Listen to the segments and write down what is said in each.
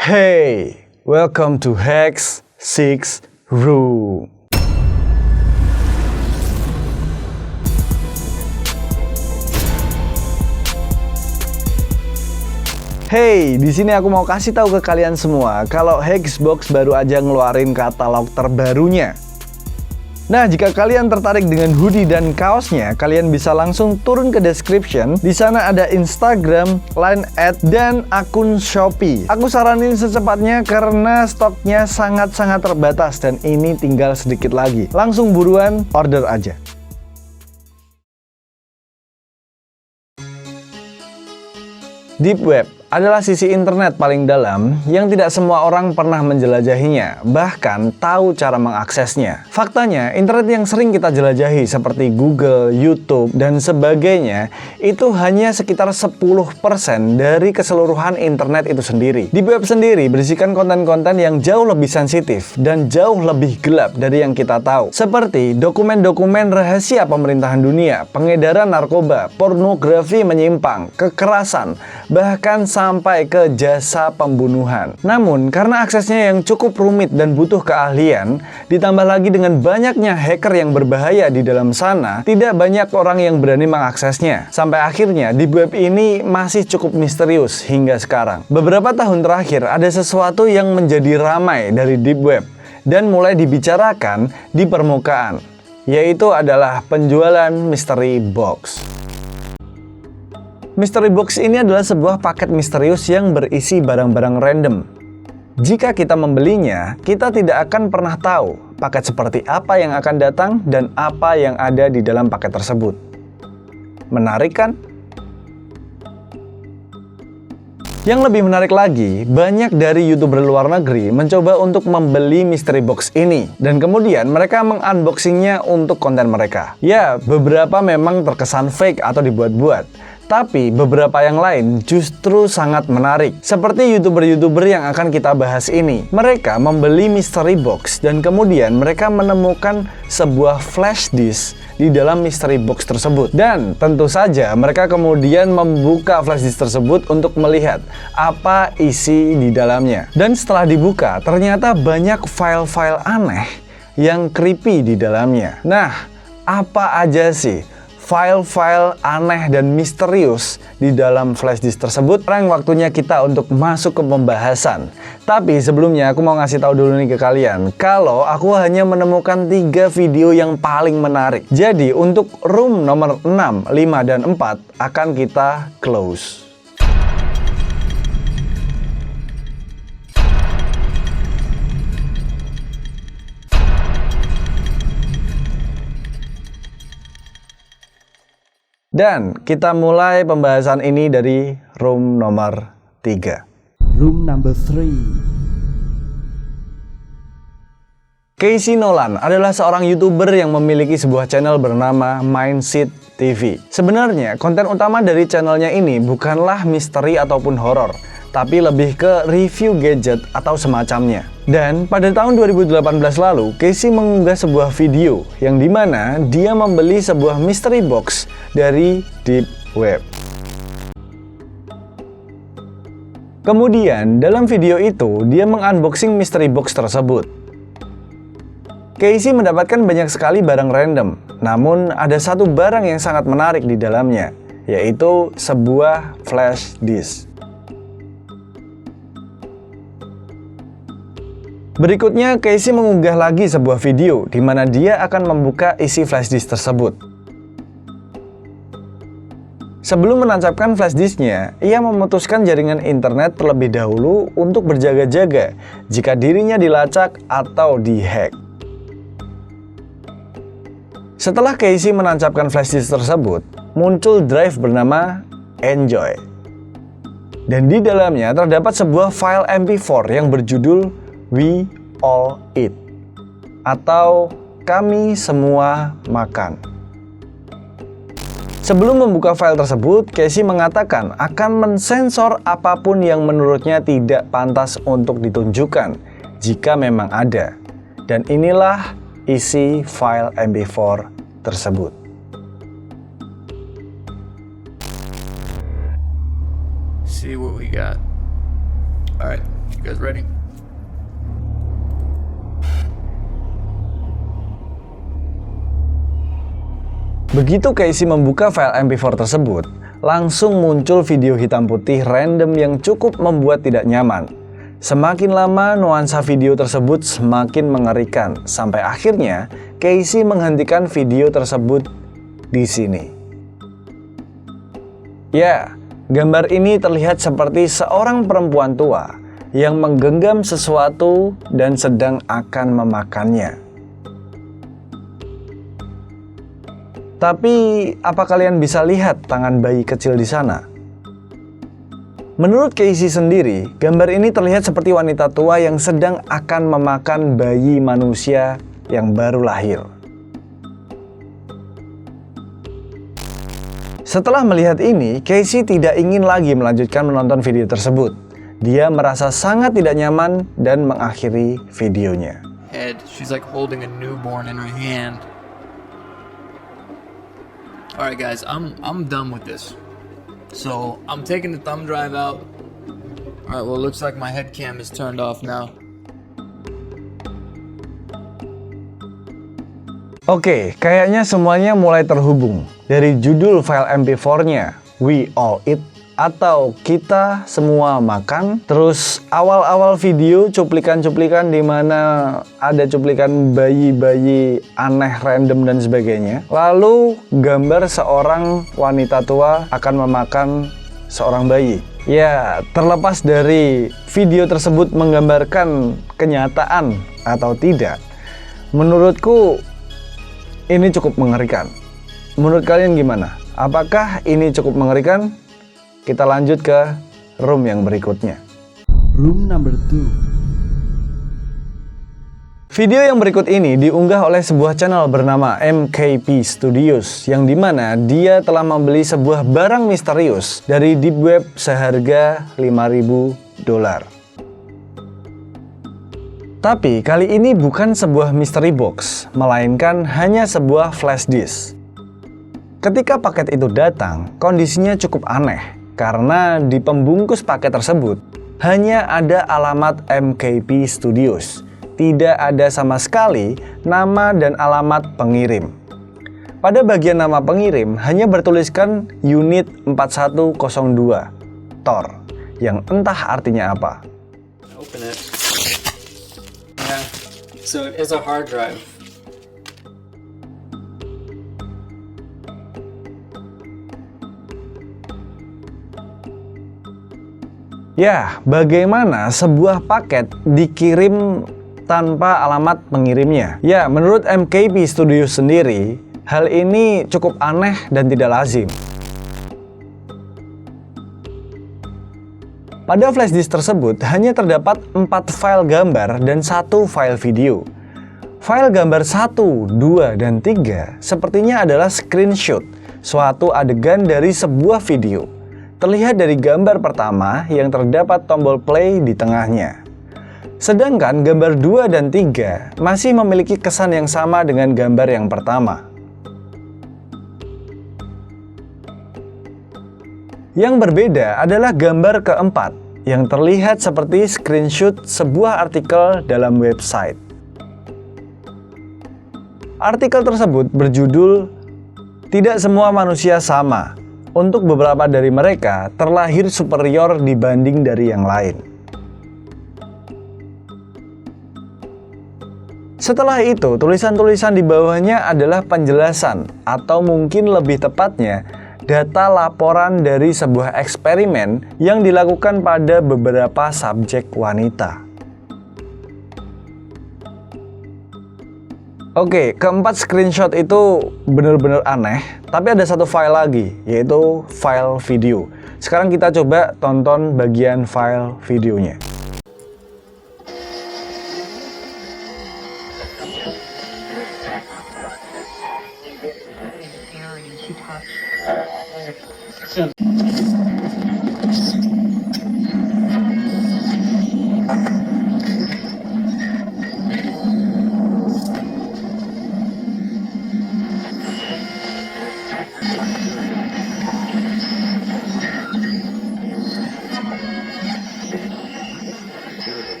Hey, welcome to Hex 6 Room. Hey, di sini aku mau kasih tahu ke kalian semua kalau Hexbox baru aja ngeluarin katalog terbarunya. Nah, jika kalian tertarik dengan hoodie dan kaosnya, kalian bisa langsung turun ke description. Di sana ada Instagram, Line @ dan akun Shopee. Aku saranin secepatnya karena stoknya sangat-sangat terbatas dan ini tinggal sedikit lagi. Langsung buruan order aja. Deep Web adalah sisi internet paling dalam yang tidak semua orang pernah menjelajahinya, bahkan tahu cara mengaksesnya. Faktanya, internet yang sering kita jelajahi seperti Google, YouTube, dan sebagainya itu hanya sekitar 10% dari keseluruhan internet itu sendiri. Deep Web sendiri berisikan konten-konten yang jauh lebih sensitif dan jauh lebih gelap dari yang kita tahu, seperti dokumen-dokumen rahasia pemerintahan dunia, pengedaran narkoba, pornografi menyimpang, kekerasan, bahkan sampai ke jasa pembunuhan. Namun, karena aksesnya yang cukup rumit dan butuh keahlian, ditambah lagi dengan banyaknya hacker yang berbahaya di dalam sana, tidak banyak orang yang berani mengaksesnya. Sampai akhirnya, Deep Web ini masih cukup misterius hingga sekarang. Beberapa tahun terakhir, ada sesuatu yang menjadi ramai dari Deep Web dan mulai dibicarakan di permukaan, yaitu adalah penjualan mystery box. Mystery box ini adalah sebuah paket misterius yang berisi barang-barang random. Jika kita membelinya, kita tidak akan pernah tahu paket seperti apa yang akan datang dan apa yang ada di dalam paket tersebut. Menarik kan? Yang lebih menarik lagi, banyak dari YouTuber luar negeri mencoba untuk membeli mystery box ini dan kemudian mereka mengunboxingnya untuk konten mereka. Ya, beberapa memang terkesan fake atau dibuat-buat. Tapi beberapa yang lain justru sangat menarik. Seperti YouTuber-YouTuber yang akan kita bahas ini. Mereka membeli mystery box dan kemudian mereka menemukan sebuah flash disk di dalam mystery box tersebut. Dan tentu saja mereka kemudian membuka flash disk tersebut untuk melihat apa isi di dalamnya. Dan setelah dibuka, ternyata banyak file-file aneh yang creepy di dalamnya. Nah, apa aja sih file-file aneh dan misterius di dalam flash disk tersebut? Sekarang waktunya kita untuk masuk ke pembahasan. Tapi sebelumnya aku mau ngasih tahu dulu nih ke kalian kalau aku hanya menemukan 3 video yang paling menarik. Jadi untuk room nomor 6, 5, dan 4 akan kita close. Dan kita mulai pembahasan ini dari room nomor 3. Room number 3. Casey Nolan adalah seorang YouTuber yang memiliki sebuah channel bernama Mindset TV. Sebenarnya konten utama dari channelnya ini bukanlah misteri ataupun horor, tapi lebih ke review gadget atau semacamnya. Dan pada tahun 2018 lalu, Casey mengunggah sebuah video yang dimana dia membeli sebuah mystery box dari Deep Web. Kemudian dalam video itu dia mengunboxing mystery box tersebut. Casey mendapatkan banyak sekali barang random, namun ada satu barang yang sangat menarik di dalamnya, yaitu sebuah flash disk. Berikutnya, Casey mengunggah lagi sebuah video di mana dia akan membuka isi flash disk tersebut. Sebelum menancapkan flash disknya, ia memutuskan jaringan internet terlebih dahulu untuk berjaga-jaga jika dirinya dilacak atau dihack. Setelah Casey menancapkan flash disk tersebut, muncul drive bernama Enjoy. Dan di dalamnya terdapat sebuah file MP4 yang berjudul We All Eat atau Kami Semua Makan. Sebelum membuka file tersebut, Casey mengatakan akan mensensor apapun yang menurutnya tidak pantas untuk ditunjukkan jika memang ada. Dan inilah isi file MP4 tersebut. See what we got. All right. You guys ready? Begitu Casey membuka file MP4 tersebut, langsung muncul video hitam putih random yang cukup membuat tidak nyaman. Semakin lama, nuansa video tersebut semakin mengerikan, sampai akhirnya Casey menghentikan video tersebut di sini. Ya, gambar ini terlihat seperti seorang perempuan tua yang menggenggam sesuatu dan sedang akan memakannya. Tapi, apa kalian bisa lihat tangan bayi kecil di sana? Menurut Casey sendiri, gambar ini terlihat seperti wanita tua yang sedang akan memakan bayi manusia yang baru lahir. Setelah melihat ini, Casey tidak ingin lagi melanjutkan menonton video tersebut. Dia merasa sangat tidak nyaman dan mengakhiri videonya. She's like holding a newborn in her hand. Alright guys, I'm done with this. So, I'm taking the thumb drive out. Alright, well, it looks like my head cam is turned off now. Oke, kayaknya semuanya mulai terhubung. Dari judul file MP4-nya, We All Eat, atau Kita Semua Makan. Terus awal-awal video cuplikan-cuplikan di mana ada cuplikan bayi-bayi aneh, random dan sebagainya. Lalu gambar seorang wanita tua akan memakan seorang bayi. Ya, terlepas dari video tersebut menggambarkan kenyataan atau tidak, menurutku ini cukup mengerikan. Menurut kalian gimana? Apakah ini cukup mengerikan? Kita lanjut ke room yang berikutnya. Room number 2. Video yang berikut ini diunggah oleh sebuah channel bernama MKP Studios, yang dimana dia telah membeli sebuah barang misterius dari deep web seharga $5.000. Tapi kali ini bukan sebuah mystery box, melainkan hanya sebuah flash disk. Ketika paket itu datang, kondisinya cukup aneh. Karena di pembungkus paket tersebut hanya ada alamat MKP Studios. Tidak ada sama sekali nama dan alamat pengirim. Pada bagian nama pengirim hanya bertuliskan Unit 4102 Tor, yang entah artinya apa. Open it. Yeah, so it's a hard drive. Ya, bagaimana sebuah paket dikirim tanpa alamat pengirimnya? Ya, menurut MKP Studios sendiri, hal ini cukup aneh dan tidak lazim. Pada flash disk tersebut hanya terdapat 4 file gambar dan 1 file video. File gambar 1, 2, dan 3 sepertinya adalah screenshot suatu adegan dari sebuah video. Terlihat dari gambar pertama yang terdapat tombol play di tengahnya. Sedangkan gambar 2 dan 3 masih memiliki kesan yang sama dengan gambar yang pertama. Yang berbeda adalah gambar keempat yang terlihat seperti screenshot sebuah artikel dalam website. Artikel tersebut berjudul "Tidak Semua Manusia Sama. Untuk beberapa dari mereka terlahir superior dibanding dari yang lain." Setelah itu, tulisan-tulisan di bawahnya adalah penjelasan atau mungkin lebih tepatnya data laporan dari sebuah eksperimen yang dilakukan pada beberapa subjek wanita. Oke, keempat screenshot itu benar-benar aneh, tapi ada satu file lagi, yaitu file video. Sekarang kita coba tonton bagian file videonya.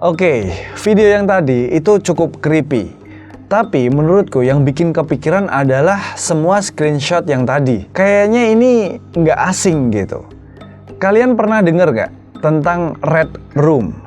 Oke, video yang tadi itu cukup creepy. Tapi menurutku yang bikin kepikiran adalah semua screenshot yang tadi. Kayaknya ini nggak asing gitu. Kalian pernah denger nggak tentang Red Room?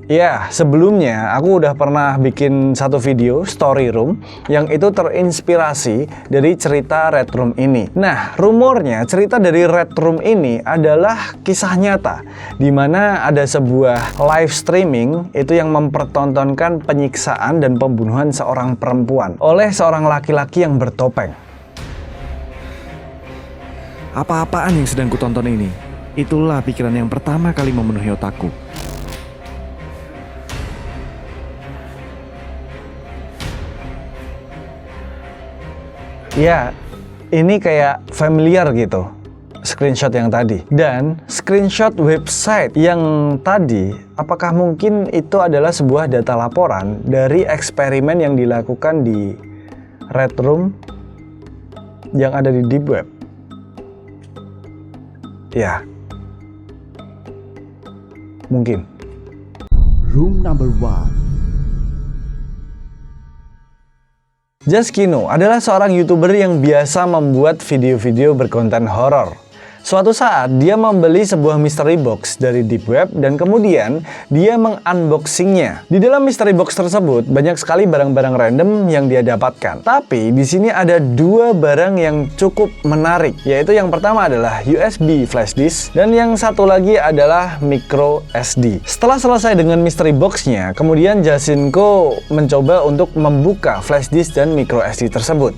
Ya, sebelumnya aku udah pernah bikin satu video Story Room yang itu terinspirasi dari cerita Red Room ini. Nah, rumornya cerita dari Red Room ini adalah kisah nyata di mana ada sebuah live streaming itu yang mempertontonkan penyiksaan dan pembunuhan seorang perempuan oleh seorang laki-laki yang bertopeng. Apa-apaan yang sedang kutonton ini? Itulah pikiran yang pertama kali memenuhi otakku. Ya, ini kayak familiar gitu, screenshot yang tadi. Dan screenshot website yang tadi, apakah mungkin itu adalah sebuah data laporan dari eksperimen yang dilakukan di Red Room yang ada di Deep Web? Ya, mungkin. Room number 1. Jaskino adalah seorang YouTuber yang biasa membuat video-video berkonten horor. Suatu saat dia membeli sebuah mystery box dari Deep Web dan kemudian dia mengunboxingnya. Di dalam mystery box tersebut banyak sekali barang-barang random yang dia dapatkan. Tapi di sini ada dua barang yang cukup menarik, yaitu yang pertama adalah USB flash disk dan yang satu lagi adalah micro SD. Setelah selesai dengan mystery boxnya, kemudian Jasinko mencoba untuk membuka flash disk dan micro SD tersebut.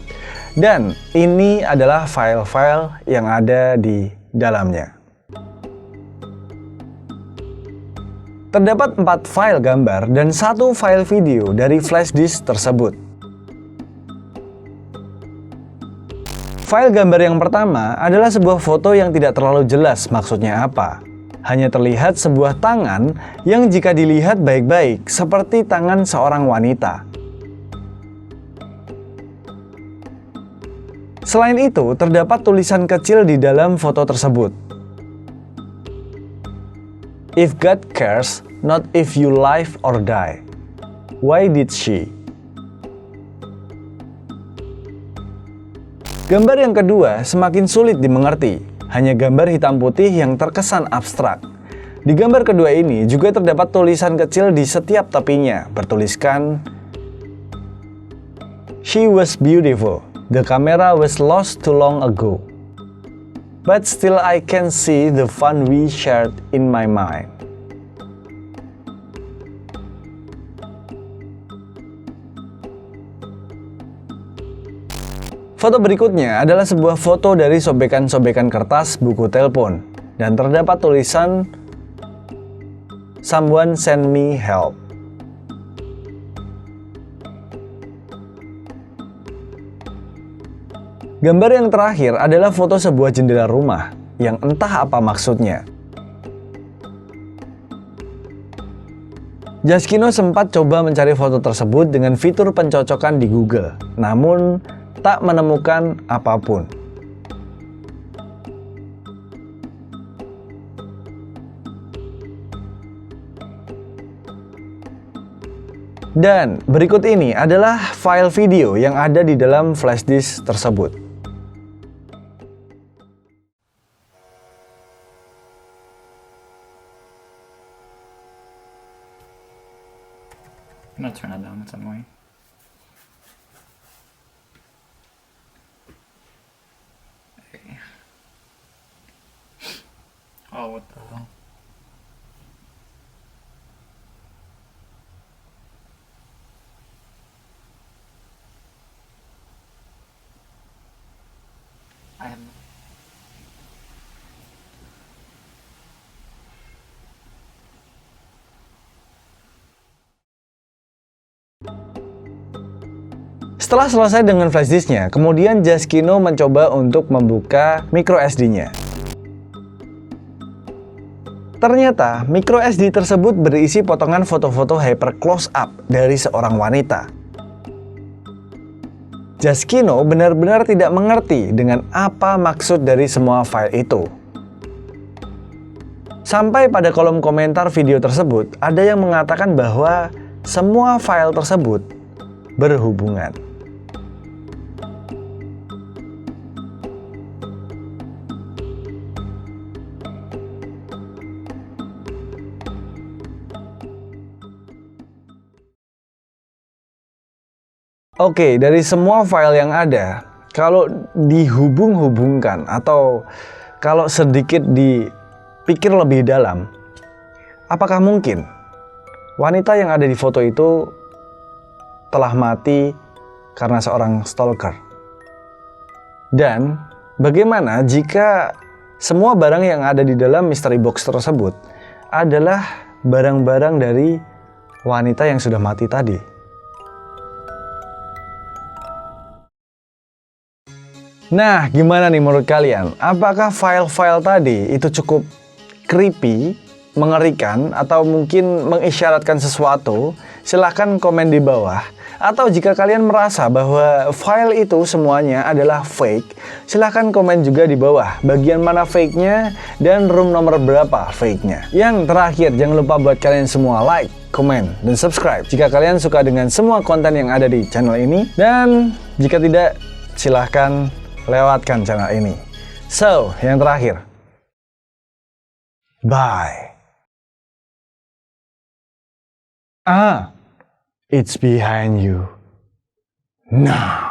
Dan ini adalah file-file yang ada di dalamnya. Terdapat 4 file gambar dan 1 file video dari flash disk tersebut. File gambar yang pertama adalah sebuah foto yang tidak terlalu jelas maksudnya apa. Hanya terlihat sebuah tangan yang jika dilihat baik-baik seperti tangan seorang wanita. Selain itu, terdapat tulisan kecil di dalam foto tersebut. If God cares, not if you live or die. Why did she? Gambar yang kedua semakin sulit dimengerti, hanya gambar hitam putih yang terkesan abstrak. Di gambar kedua ini juga terdapat tulisan kecil di setiap tepinya, bertuliskan She was beautiful. The camera was lost too long ago. But still I can see the fun we shared in my mind. Foto berikutnya adalah sebuah foto dari sobekan-sobekan kertas buku telepon dan terdapat tulisan Someone send me help. Gambar yang terakhir adalah foto sebuah jendela rumah yang entah apa maksudnya. Jaskino sempat coba mencari foto tersebut dengan fitur pencocokan di Google, namun tak menemukan apapun. Dan berikut ini adalah file video yang ada di dalam flash disk tersebut. I'm gonna turn it down, it's annoying. Okay. Oh, what the hell? I have no. Setelah selesai dengan flash disknya, kemudian Jaskino mencoba untuk membuka micro SD-nya. Ternyata micro SD tersebut berisi potongan foto-foto hyper close up dari seorang wanita. Jaskino benar-benar tidak mengerti dengan apa maksud dari semua file itu. Sampai pada kolom komentar video tersebut, ada yang mengatakan bahwa semua file tersebut berhubungan. Oke, dari semua file yang ada, kalau dihubung-hubungkan atau kalau sedikit dipikir lebih dalam, apakah mungkin wanita yang ada di foto itu telah mati karena seorang stalker? Dan bagaimana jika semua barang yang ada di dalam mystery box tersebut adalah barang-barang dari wanita yang sudah mati tadi? Nah, gimana nih menurut kalian? Apakah file-file tadi itu cukup creepy, mengerikan, atau mungkin mengisyaratkan sesuatu? Silahkan komen di bawah. Atau jika kalian merasa bahwa file itu semuanya adalah fake, silahkan komen juga di bawah bagian mana fake-nya dan room nomor berapa fake-nya. Yang terakhir, jangan lupa buat kalian semua like, komen, dan subscribe jika kalian suka dengan semua konten yang ada di channel ini. Dan jika tidak, silahkan lewatkan channel ini. So, yang terakhir, bye. It's behind you now.